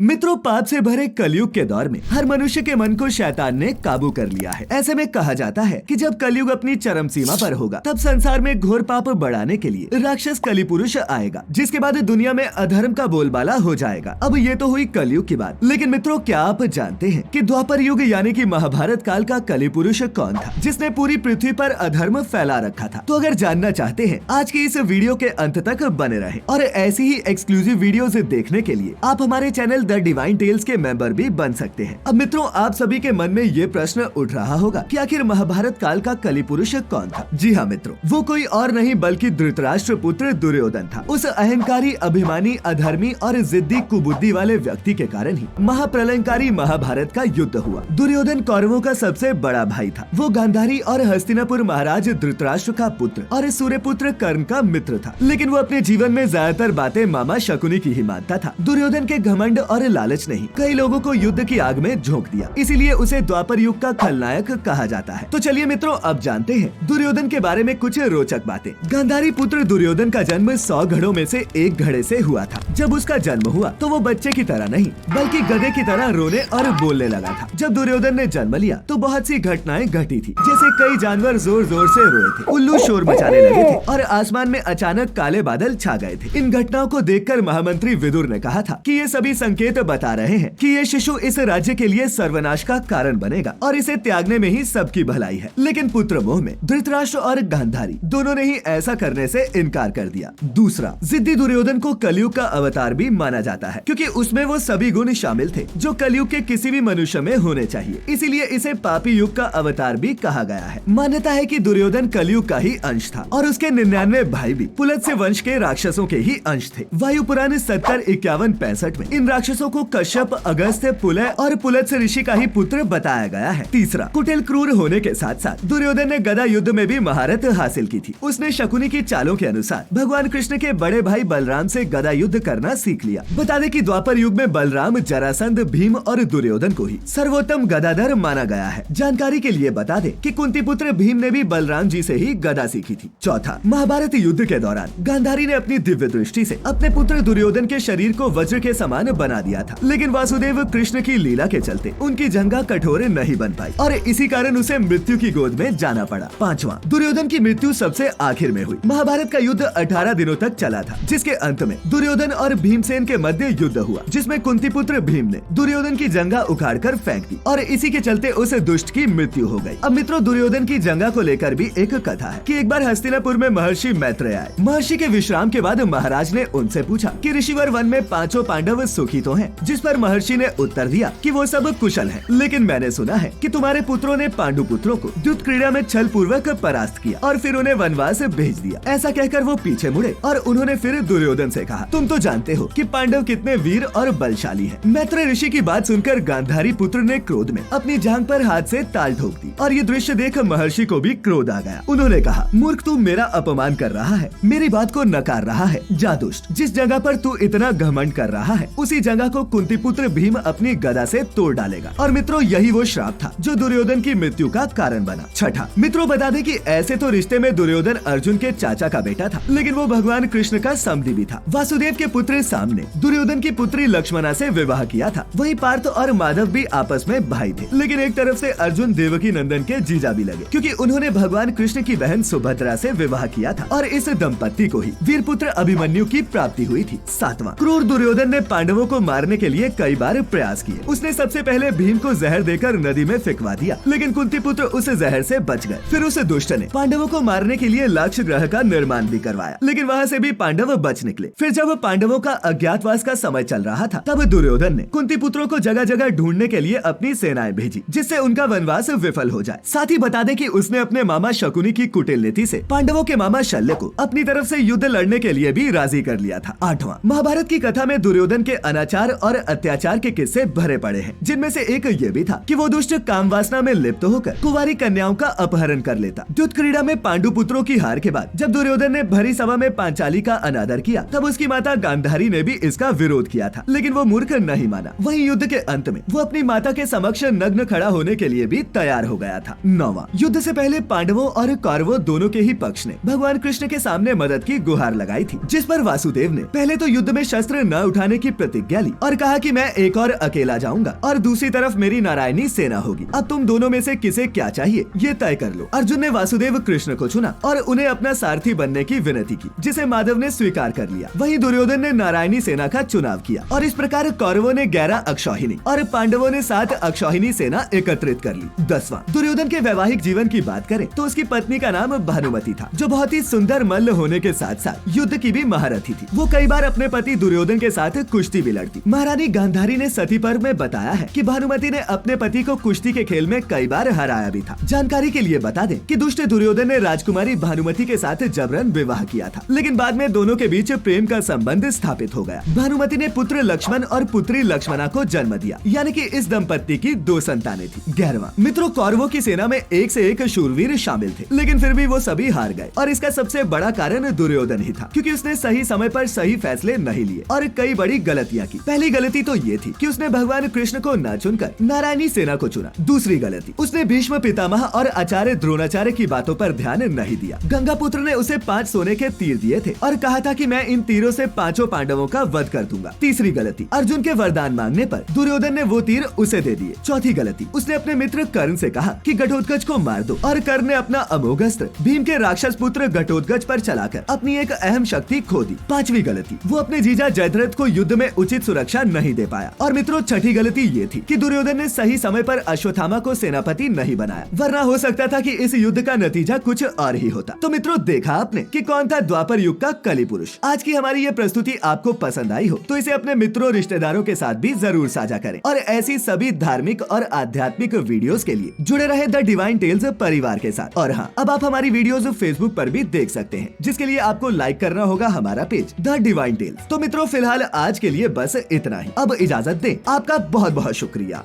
मित्रों, पाप से भरे कलयुग के दौर में हर मनुष्य के मन को शैतान ने काबू कर लिया है। ऐसे में कहा जाता है कि जब कलयुग अपनी चरम सीमा पर होगा तब संसार में घोर पाप बढ़ाने के लिए राक्षस कली पुरुष आएगा, जिसके बाद दुनिया में अधर्म का बोलबाला हो जाएगा। अब ये तो हुई कलयुग की बात, लेकिन मित्रों क्या आप जानते हैं कि द्वापर युग यानी कि महाभारत काल का कली पुरुष कौन था जिसने पूरी पृथ्वी पर अधर्म फैला रखा था? तो अगर जानना चाहते हैं आज की इस वीडियो के अंत तक बने रहें और ऐसी ही एक्सक्लूसिव वीडियोस देखने के लिए आप हमारे चैनल द डिवाइन टेल्स के मेंबर भी बन सकते हैं। अब मित्रों, आप सभी के मन में ये प्रश्न उठ रहा होगा कि आखिर महाभारत काल का कली पुरुष कौन था? जी हाँ मित्रों, वो कोई और नहीं बल्कि धृतराष्ट्र पुत्र दुर्योधन था। उस अहंकारी, अभिमानी, अधर्मी और जिद्दी कुबुद्धि वाले व्यक्ति के कारण ही महाप्रलयकारी महाभारत का युद्ध हुआ। दुर्योधन कौरवों का सबसे बड़ा भाई था। वो गांधारी और हस्तिनापुर महाराज धृतराष्ट्र का पुत्र और सूर्यपुत्र कर्ण का मित्र था, लेकिन वो अपने जीवन में ज्यादातर बातें मामा शकुनी की ही मानता था। दुर्योधन के घमंड और लालच नहीं कई लोगों को युद्ध की आग में झोंक दिया, इसीलिए उसे द्वापर युग का खलनायक कहा जाता है। तो चलिए मित्रों, अब जानते हैं दुर्योधन के बारे में कुछ रोचक बातें। गांधारी पुत्र दुर्योधन का जन्म 100 घड़ों में से एक घड़े से हुआ था। जब उसका जन्म हुआ तो वो बच्चे की तरह नहीं बल्कि गधे की तरह रोने और बोलने लगा था। जब दुर्योधन ने जन्म लिया तो बहुत सी घटनाएं घटी थी, जैसे कई जानवर जोर जोर से रोए थे, उल्लू शोर मचाने लगे थे और आसमान में अचानक काले बादल छा गए थे। इन घटनाओं को देखकर महामंत्री विदुर ने कहा था कि ये सभी संकेत बता रहे हैं कि ये शिशु इस राज्य के लिए सर्वनाश का कारण बनेगा और इसे त्यागने में ही सबकी भलाई है। लेकिन पुत्र मोह में धृतराष्ट्र और गांधारी दोनों ने ही ऐसा करने से इनकार कर दिया। दूसरा, जिद्दी दुर्योधन को कलयुग का अवतार भी माना जाता है, क्योंकि उसमें वो सभी गुण शामिल थे जो कलयुग के किसी भी मनुष्य में होने चाहिए। इसीलिए इसे पापी युग का अवतार भी कहा गया है। मान्यता है कि दुर्योधन कलयुग का ही अंश था और उसके 99 भाई भी पुलत्स्य वंश के राक्षसों के ही अंश थे। वायु पुराण 70, 51, 65 में इन राक्षसों को कश्यप, अगस्त्य, पुलय और पुलत्स्य ऋषि का ही पुत्र बताया गया है। तीसरा, कुटिल क्रूर होने के साथ साथ दुर्योधन ने गदा युद्ध में भी महारत हासिल की थी। उसने शकुनी की चालों के अनुसार भगवान कृष्ण के बड़े भाई बलराम से गदा युद्ध करना सीख लिया। बता दें कि द्वापर युग में बलराम, जरासंध, भीम और दुर्योधन को ही सर्वोत्तम गदाधर माना गया है। जानकारी के लिए बता दें कि कुंती पुत्र भीम ने भी बलराम जी से ही गदा सीखी थी। चौथा, महाभारत युद्ध के दौरान गांधारी ने अपनी दिव्य दृष्टि से अपने पुत्र दुर्योधन के शरीर को वज्र के समान बना दिया था, लेकिन वासुदेव कृष्ण की लीला के चलते उनकी जंघा कठोर नहीं बन पाई और इसी कारण उसे मृत्यु की गोद में जाना पड़ा। पांचवा, दुर्योधन की मृत्यु सबसे आखिर में हुई। महाभारत का युद्ध 18 दिनों तक चला था, जिसके अंत में दुर्योधन और भीमसेन के मध्य युद्ध हुआ, जिसमें कुंती पुत्र भीम ने दुर्योधन की जंघा उखाड़कर फेंक दी और इसी के चलते उस दुष्ट की मृत्यु हो गई। अब मित्रों, दुर्योधन की जंघा को लेकर भी एक कथा है कि एक बार हस्तिनापुर में महर्षि मैत्रेय आए। महर्षि के विश्राम के बाद महाराज ने उनसे पूछा कि ऋषिवर वन में 5 पांडव सुखी तो हैं? जिस पर महर्षि ने उत्तर दिया कि वो सब कुशल हैं, लेकिन मैंने सुना है कि तुम्हारे पुत्रों ने पांडु पुत्रों को युद्ध क्रीड़ा में छल पूर्वक परास्त किया और फिर उन्हें वनवास भेज दिया। ऐसा कहकर वो पीछे मुड़े और उन्होंने फिर दुर्योधन से कहा, तुम तो जानते हो कि पांडव कितने वीर और बलशाली हैं। मैत्रेय ऋषि की बात सुनकर गांधारी पुत्र ने क्रोध में अपनी जांघ पर हाथ से ताल ठोक दी और ये दृश्य देख महर्षि को भी क्रोध आ गया। उन्होंने कहा, मूर्ख, तू मेरा अपमान कर रहा है, मेरी बात को नकार रहा है। जा दुष्ट, जिस जगह पर तू इतना घमंड कर रहा है उसी जगह को कुंती पुत्र भीम अपनी गदा से तोड़ डालेगा। और मित्रों, यही वो श्राप था जो दुर्योधन की मृत्यु का कारण बना। छठा, मित्रों बता दें कि ऐसे तो रिश्ते में दुर्योधन अर्जुन के चाचा का बेटा था, लेकिन वो भगवान कृष्ण का समधी भी था। वासुदेव के पुत्र साम ने दुर्योधन की पुत्री लक्ष्मणा से विवाह किया था। वहीं पार्थ और माधव भी आपस में भाई थे, लेकिन एक तरफ से अर्जुन देवकी नंदन के जीजा भी लगे, क्योंकि उन्होंने भगवान कृष्ण की बहन सुभद्रा से विवाह किया था और इस दंपत्ति को ही वीर पुत्र अभिमन्यु की प्राप्ति हुई थी। सातवां, क्रूर दुर्योधन ने पांडवों को मारने के लिए कई बार प्रयास किए। उसने सबसे पहले भीम को जहर देकर नदी में फेंकवा दिया, लेकिन कुंती पुत्र उस जहर से बच गए। फिर उस दुष्ट ने पांडवों को मारने के लिए लाक्ष ग्रह का निर्माण भी करवाया, लेकिन वहाँ से भी पांडव बच निकले। फिर जब पांडवों का अज्ञातवास का समय चल रहा था, तब दुर्योधन ने कुंती पुत्रों को जगह जगह ढूंढने के लिए अपनी सेनाएं भेजी, जिससे उनका वनवास विफल हो जाए। साथ ही बता दें कि उसने अपने मामा शकुनी की कुटिल नीति से पांडवों के मामा शल्य को अपनी तरफ से युद्ध लड़ने के लिए भी राजी कर लिया था। आठवां, महाभारत की कथा में दुर्योधन के अनाचार और अत्याचार के किस्से भरे पड़े हैं, जिनमें से एक ये भी था कि वो दुष्ट काम वासना में लिप्त होकर कुंवारी कन्याओं का अपहरण कर लेता। युद्ध क्रीड़ा में पांडु पुत्रों की हार के बाद जब दुर्योधन ने भरी सभा में पांचाली का अनादर किया, तब उसकी माता गांधारी ने भी इसका विरोध किया था, लेकिन वो मूर्ख नहीं माना। वहीं युद्ध के अंत में वो अपनी माता के समक्ष नग्न खड़ा होने के लिए भी तैयार हो गया था। नौवां, युद्ध से पहले पांडवों और कौरवों दोनों के ही पक्ष ने भगवान कृष्ण के सामने मदद की गुहार लगाई थी, जिस पर वासुदेव ने पहले तो युद्ध में शस्त्र न उठाने की प्रतिज्ञा ली दी और कहा कि मैं एक और अकेला जाऊंगा और दूसरी तरफ मेरी नारायणी सेना होगी। अब तुम दोनों में से किसे क्या चाहिए ये तय कर लो। अर्जुन ने वासुदेव कृष्ण को चुना और उन्हें अपना सारथी बनने की विनती की, जिसे माधव ने स्वीकार कर लिया। वहीं दुर्योधन ने नारायणी सेना का चुनाव किया और इस प्रकार कौरवों ने 11 अक्षौहिणी और पांडवों ने 7 अक्षौहिणी सेना एकत्रित कर ली। 10वां, दुर्योधन के वैवाहिक जीवन की बात करें तो उसकी पत्नी का नाम भानुमति था, जो बहुत ही सुंदर मल्ल होने के साथ साथ युद्ध की भी महारथी थी। वो कई बार अपने पति दुर्योधन के साथ कुश्ती भी लड़ती। महारानी गांधारी ने सती पर्व में बताया है कि भानुमति ने अपने पति को कुश्ती के खेल में कई बार हराया भी था। जानकारी के लिए बता दें कि दुष्ट दुर्योधन ने राजकुमारी भानुमति के साथ जबरन विवाह किया था, लेकिन बाद में दोनों के बीच प्रेम का संबंध स्थापित हो गया। भानुमति ने पुत्र लक्ष्मण और पुत्री लक्ष्मणा को जन्म दिया, यानी कि इस दंपत्ति की 2 संतानें थी। 11वां, मित्रों, कौरवों की सेना में एक से एक शूरवीर शामिल थे, लेकिन फिर भी वो सभी हार गए और इसका सबसे बड़ा कारण दुर्योधन ही था, क्योंकि उसने सही समय पर सही फैसले नहीं लिए और कई बड़ी गलतियां की। पहली गलती तो ये थी कि उसने भगवान कृष्ण को न चुनकर नारायणी सेना को चुना। दूसरी गलती, उसने भीष्म पितामह और आचार्य द्रोणाचार्य की बातों पर ध्यान नहीं दिया। गंगा पुत्र ने उसे 5 सोने के तीर दिए थे और कहा था कि मैं इन तीरों से 5 पांडवों का वध कर दूंगा। तीसरी गलती, अर्जुन के वरदान मांगने पर दुर्योधन ने वो तीर उसे दे दिए। चौथी गलती, उसने अपने मित्र कर्ण से कहा कि घटोत्कच को मार दो और कर्ण ने अपना अमोघ अस्त्र भीम के राक्षस पुत्र घटोत्कच पर चलाकर अपनी एक अहम शक्ति खो दी। पांचवी गलती, वो अपने जीजा जयद्रथ को युद्ध में उचित सुरक्षा नहीं दे पाया। और मित्रों, छठी गलती ये थी कि दुर्योधन ने सही समय पर अश्वत्थामा को सेनापति नहीं बनाया, वरना हो सकता था कि इस युद्ध का नतीजा कुछ और ही होता। तो मित्रों, देखा आपने कि कौन था द्वापर युग का कली पुरुष। आज की हमारी ये प्रस्तुति आपको पसंद आई हो तो इसे अपने मित्रों रिश्तेदारों के साथ भी जरूर साझा करें और ऐसी सभी धार्मिक और आध्यात्मिक वीडियोस के लिए जुड़े रहे द डिवाइन टेल्स परिवार के साथ। और हाँ, अब आप हमारी वीडियोस फेसबुक पर भी देख सकते हैं, जिसके लिए आपको लाइक करना होगा हमारा पेज द डिवाइन टेल्स। तो मित्रों, फिलहाल आज के लिए बस इतना ही। अब इजाजत दें, आपका बहुत बहुत शुक्रिया।